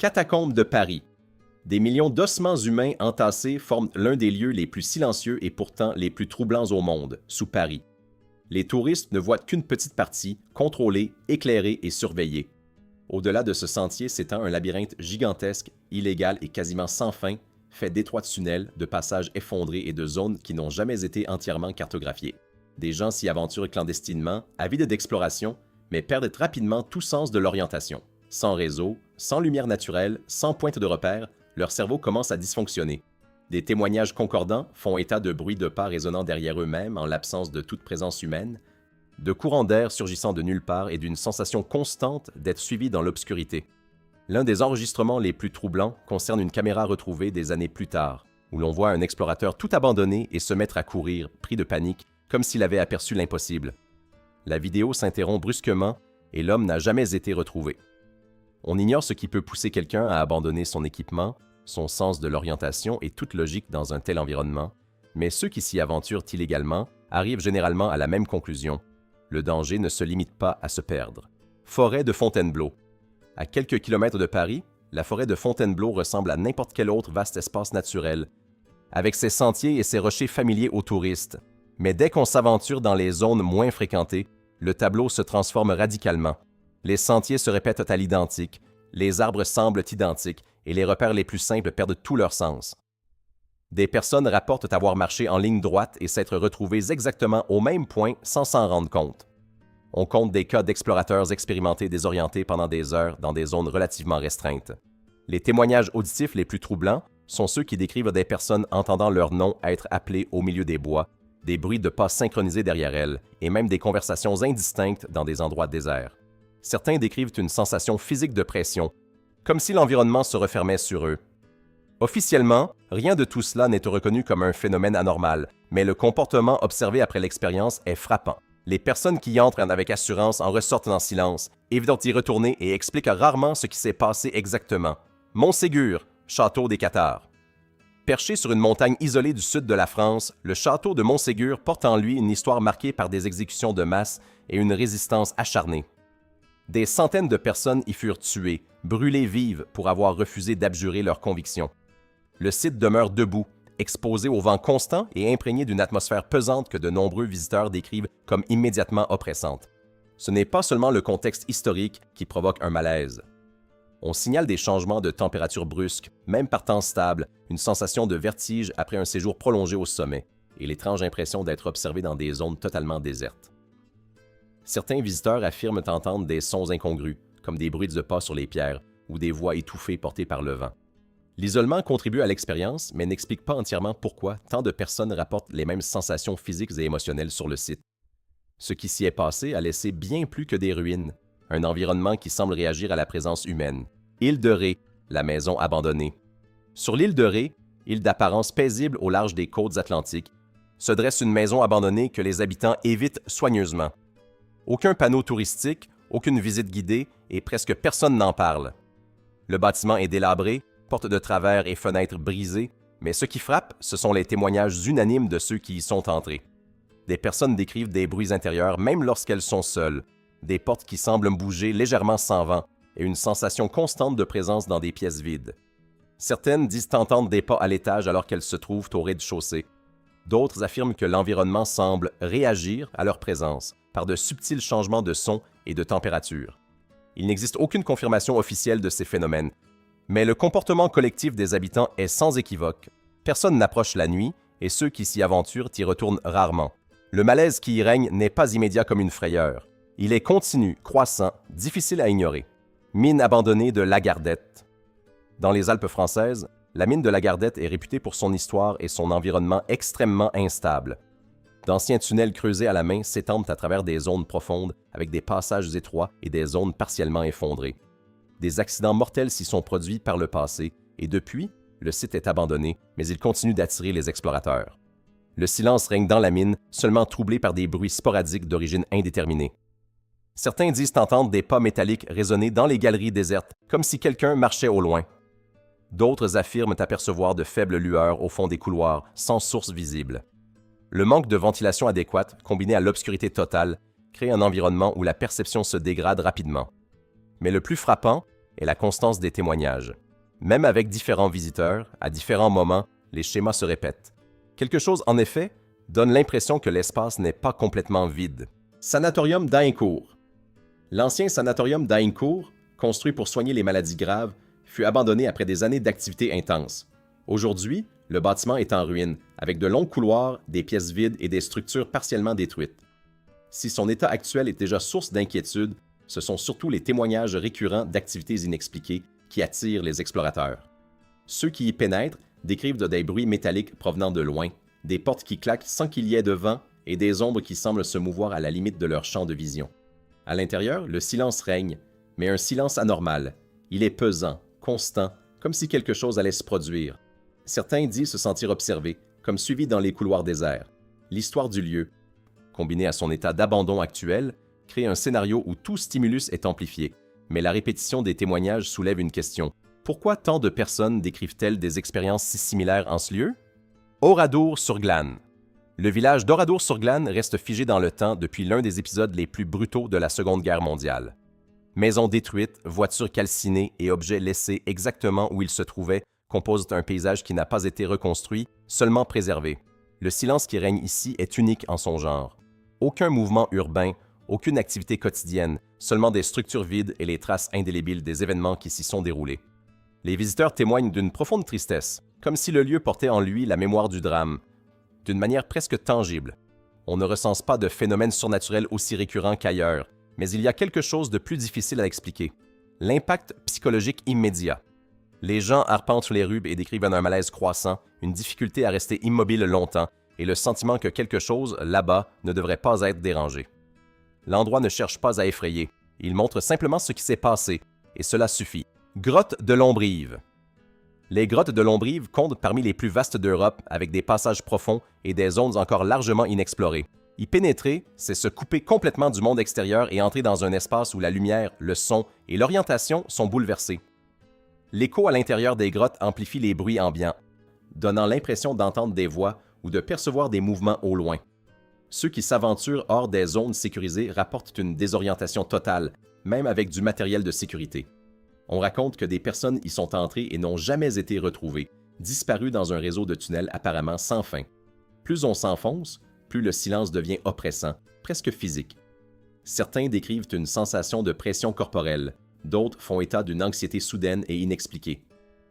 Catacombes de Paris. Des millions d'ossements humains entassés forment l'un des lieux les plus silencieux et pourtant les plus troublants au monde, sous Paris. Les touristes ne voient qu'une petite partie, contrôlée, éclairée et surveillée. Au-delà de ce sentier s'étend un labyrinthe gigantesque, illégal et quasiment sans fin, fait d'étroits tunnels, de passages effondrés et de zones qui n'ont jamais été entièrement cartographiées. Des gens s'y aventurent clandestinement, avides d'exploration, mais perdent rapidement tout sens de l'orientation. Sans réseau, sans lumière naturelle, sans pointe de repère, leur cerveau commence à dysfonctionner. Des témoignages concordants font état de bruits de pas résonnant derrière eux-mêmes en l'absence de toute présence humaine, de courants d'air surgissant de nulle part et d'une sensation constante d'être suivis dans l'obscurité. L'un des enregistrements les plus troublants concerne une caméra retrouvée des années plus tard, où l'on voit un explorateur tout abandonner et se mettre à courir, pris de panique, comme s'il avait aperçu l'impossible. La vidéo s'interrompt brusquement et l'homme n'a jamais été retrouvé. On ignore ce qui peut pousser quelqu'un à abandonner son équipement, son sens de l'orientation et toute logique dans un tel environnement, mais ceux qui s'y aventurent illégalement arrivent généralement à la même conclusion. Le danger ne se limite pas à se perdre. Forêt de Fontainebleau. À quelques kilomètres de Paris, la forêt de Fontainebleau ressemble à n'importe quel autre vaste espace naturel, avec ses sentiers et ses rochers familiers aux touristes. Mais dès qu'on s'aventure dans les zones moins fréquentées, le tableau se transforme radicalement. Les sentiers se répètent à l'identique, les arbres semblent identiques et les repères les plus simples perdent tout leur sens. Des personnes rapportent avoir marché en ligne droite et s'être retrouvées exactement au même point sans s'en rendre compte. On compte des cas d'explorateurs expérimentés désorientés pendant des heures dans des zones relativement restreintes. Les témoignages auditifs les plus troublants sont ceux qui décrivent des personnes entendant leur nom être appelées au milieu des bois, des bruits de pas synchronisés derrière elles et même des conversations indistinctes dans des endroits déserts. Certains décrivent une sensation physique de pression, comme si l'environnement se refermait sur eux. Officiellement, rien de tout cela n'est reconnu comme un phénomène anormal, mais le comportement observé après l'expérience est frappant. Les personnes qui y entrent avec assurance en ressortent en silence, évitent d'y retourner et expliquent rarement ce qui s'est passé exactement. Montségur, château des Cathares. Perché sur une montagne isolée du sud de la France, le château de Montségur porte en lui une histoire marquée par des exécutions de masse et une résistance acharnée. Des centaines de personnes y furent tuées, brûlées vives pour avoir refusé d'abjurer leurs convictions. Le site demeure debout, exposé au vent constant et imprégné d'une atmosphère pesante que de nombreux visiteurs décrivent comme immédiatement oppressante. Ce n'est pas seulement le contexte historique qui provoque un malaise. On signale des changements de température brusques, même par temps stable, une sensation de vertige après un séjour prolongé au sommet, et l'étrange impression d'être observé dans des zones totalement désertes. Certains visiteurs affirment entendre des sons incongrus, comme des bruits de pas sur les pierres ou des voix étouffées portées par le vent. L'isolement contribue à l'expérience, mais n'explique pas entièrement pourquoi tant de personnes rapportent les mêmes sensations physiques et émotionnelles sur le site. Ce qui s'y est passé a laissé bien plus que des ruines, un environnement qui semble réagir à la présence humaine. Île de Ré, la maison abandonnée. Sur l'île de Ré, île d'apparence paisible au large des côtes atlantiques, se dresse une maison abandonnée que les habitants évitent soigneusement. Aucun panneau touristique, aucune visite guidée et presque personne n'en parle. Le bâtiment est délabré, portes de travers et fenêtres brisées, mais ce qui frappe, ce sont les témoignages unanimes de ceux qui y sont entrés. Des personnes décrivent des bruits intérieurs même lorsqu'elles sont seules, des portes qui semblent bouger légèrement sans vent et une sensation constante de présence dans des pièces vides. Certaines disent entendre des pas à l'étage alors qu'elles se trouvent au rez-de-chaussée. D'autres affirment que l'environnement semble réagir à leur présence par de subtils changements de son et de température. Il n'existe aucune confirmation officielle de ces phénomènes, mais le comportement collectif des habitants est sans équivoque. Personne n'approche la nuit et ceux qui s'y aventurent y retournent rarement. Le malaise qui y règne n'est pas immédiat comme une frayeur. Il est continu, croissant, difficile à ignorer. Mine abandonnée de Lagardette. Dans les Alpes françaises, la mine de Lagardette est réputée pour son histoire et son environnement extrêmement instable. D'anciens tunnels creusés à la main s'étendent à travers des zones profondes avec des passages étroits et des zones partiellement effondrées. Des accidents mortels s'y sont produits par le passé et depuis, le site est abandonné, mais il continue d'attirer les explorateurs. Le silence règne dans la mine, seulement troublé par des bruits sporadiques d'origine indéterminée. Certains disent entendre des pas métalliques résonner dans les galeries désertes, comme si quelqu'un marchait au loin. D'autres affirment apercevoir de faibles lueurs au fond des couloirs, sans source visible. Le manque de ventilation adéquate, combiné à l'obscurité totale, crée un environnement où la perception se dégrade rapidement. Mais le plus frappant, est la constance des témoignages. Même avec différents visiteurs, à différents moments, les schémas se répètent. Quelque chose, en effet, donne l'impression que l'espace n'est pas complètement vide. Sanatorium d'Aincourt. L'ancien sanatorium d'Aincourt, construit pour soigner les maladies graves, fut abandonné après des années d'activité intense. Aujourd'hui, le bâtiment est en ruine, avec de longs couloirs, des pièces vides et des structures partiellement détruites. Si son état actuel est déjà source d'inquiétude, ce sont surtout les témoignages récurrents d'activités inexpliquées qui attirent les explorateurs. Ceux qui y pénètrent décrivent des bruits métalliques provenant de loin, des portes qui claquent sans qu'il y ait de vent et des ombres qui semblent se mouvoir à la limite de leur champ de vision. À l'intérieur, le silence règne, mais un silence anormal. Il est pesant, constant, comme si quelque chose allait se produire. Certains disent se sentir observés, comme suivis dans les couloirs déserts. L'histoire du lieu, combinée à son état d'abandon actuel, crée un scénario où tout stimulus est amplifié, mais la répétition des témoignages soulève une question. Pourquoi tant de personnes décrivent-elles des expériences si similaires en ce lieu? Oradour-sur-Glane. Le village d'Oradour-sur-Glane reste figé dans le temps depuis l'un des épisodes les plus brutaux de la Seconde Guerre mondiale. Maisons détruites, voitures calcinées et objets laissés exactement où ils se trouvaient composent un paysage qui n'a pas été reconstruit, seulement préservé. Le silence qui règne ici est unique en son genre. Aucun mouvement urbain, aucune activité quotidienne, seulement des structures vides et les traces indélébiles des événements qui s'y sont déroulés. Les visiteurs témoignent d'une profonde tristesse, comme si le lieu portait en lui la mémoire du drame, d'une manière presque tangible. On ne recense pas de phénomènes surnaturels aussi récurrents qu'ailleurs, mais il y a quelque chose de plus difficile à expliquer. L'impact psychologique immédiat. Les gens arpentent les rues et décrivent un malaise croissant, une difficulté à rester immobile longtemps et le sentiment que quelque chose, là-bas, ne devrait pas être dérangé. L'endroit ne cherche pas à effrayer, il montre simplement ce qui s'est passé, et cela suffit. Grotte de Lombrive. Les grottes de Lombrive comptent parmi les plus vastes d'Europe, avec des passages profonds et des zones encore largement inexplorées. Y pénétrer, c'est se couper complètement du monde extérieur et entrer dans un espace où la lumière, le son et l'orientation sont bouleversés. L'écho à l'intérieur des grottes amplifie les bruits ambiants, donnant l'impression d'entendre des voix ou de percevoir des mouvements au loin. Ceux qui s'aventurent hors des zones sécurisées rapportent une désorientation totale, même avec du matériel de sécurité. On raconte que des personnes y sont entrées et n'ont jamais été retrouvées, disparues dans un réseau de tunnels apparemment sans fin. Plus on s'enfonce, plus le silence devient oppressant, presque physique. Certains décrivent une sensation de pression corporelle, d'autres font état d'une anxiété soudaine et inexpliquée.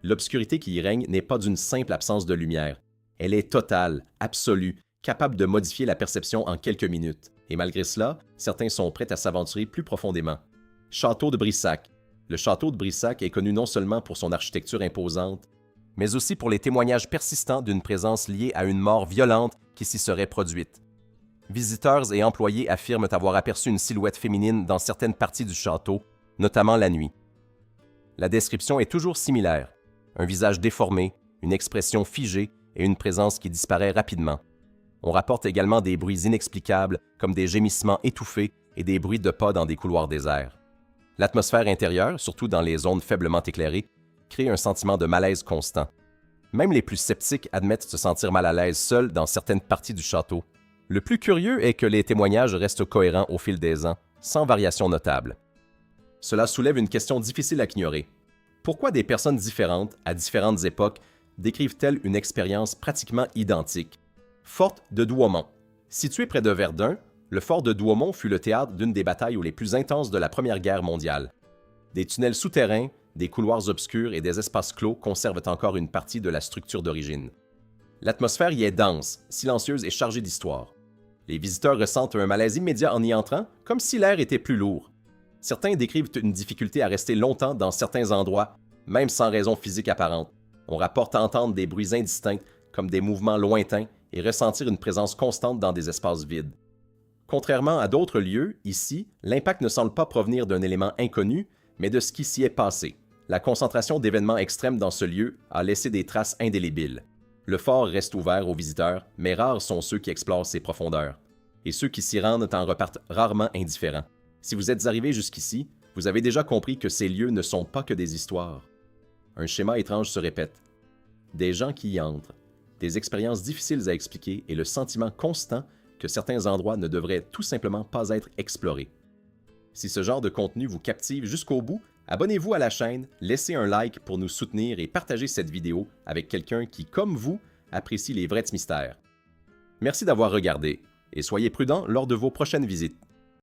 L'obscurité qui y règne n'est pas d'une simple absence de lumière. Elle est totale, absolue, capable de modifier la perception en quelques minutes. Et malgré cela, certains sont prêts à s'aventurer plus profondément. Château de Brissac. Le château de Brissac est connu non seulement pour son architecture imposante, mais aussi pour les témoignages persistants d'une présence liée à une mort violente qui s'y serait produite. Visiteurs et employés affirment avoir aperçu une silhouette féminine dans certaines parties du château, notamment la nuit. La description est toujours similaire. Un visage déformé, une expression figée et une présence qui disparaît rapidement. On rapporte également des bruits inexplicables, comme des gémissements étouffés et des bruits de pas dans des couloirs déserts. L'atmosphère intérieure, surtout dans les zones faiblement éclairées, crée un sentiment de malaise constant. Même les plus sceptiques admettent se sentir mal à l'aise seuls dans certaines parties du château. Le plus curieux est que les témoignages restent cohérents au fil des ans, sans variation notable. Cela soulève une question difficile à ignorer. Pourquoi des personnes différentes, à différentes époques, décrivent-elles une expérience pratiquement identique? Fort de Douaumont. Situé près de Verdun, le fort de Douaumont fut le théâtre d'une des batailles les plus intenses de la Première Guerre mondiale. Des tunnels souterrains, des couloirs obscurs et des espaces clos conservent encore une partie de la structure d'origine. L'atmosphère y est dense, silencieuse et chargée d'histoire. Les visiteurs ressentent un malaise immédiat en y entrant, comme si l'air était plus lourd. Certains décrivent une difficulté à rester longtemps dans certains endroits, même sans raison physique apparente. On rapporte entendre des bruits indistincts, comme des mouvements lointains, et ressentir une présence constante dans des espaces vides. Contrairement à d'autres lieux, ici, l'impact ne semble pas provenir d'un élément inconnu, mais de ce qui s'y est passé. La concentration d'événements extrêmes dans ce lieu a laissé des traces indélébiles. Le fort reste ouvert aux visiteurs, mais rares sont ceux qui explorent ses profondeurs. Et ceux qui s'y rendent en repartent rarement indifférents. Si vous êtes arrivé jusqu'ici, vous avez déjà compris que ces lieux ne sont pas que des histoires. Un schéma étrange se répète. Des gens qui y entrent, des expériences difficiles à expliquer et le sentiment constant que certains endroits ne devraient tout simplement pas être explorés. Si ce genre de contenu vous captive jusqu'au bout, Abonnez-vous à la chaîne, laissez un like pour nous soutenir et partagez cette vidéo avec quelqu'un qui, comme vous, apprécie les vrais mystères. Merci d'avoir regardé et soyez prudents lors de vos prochaines visites.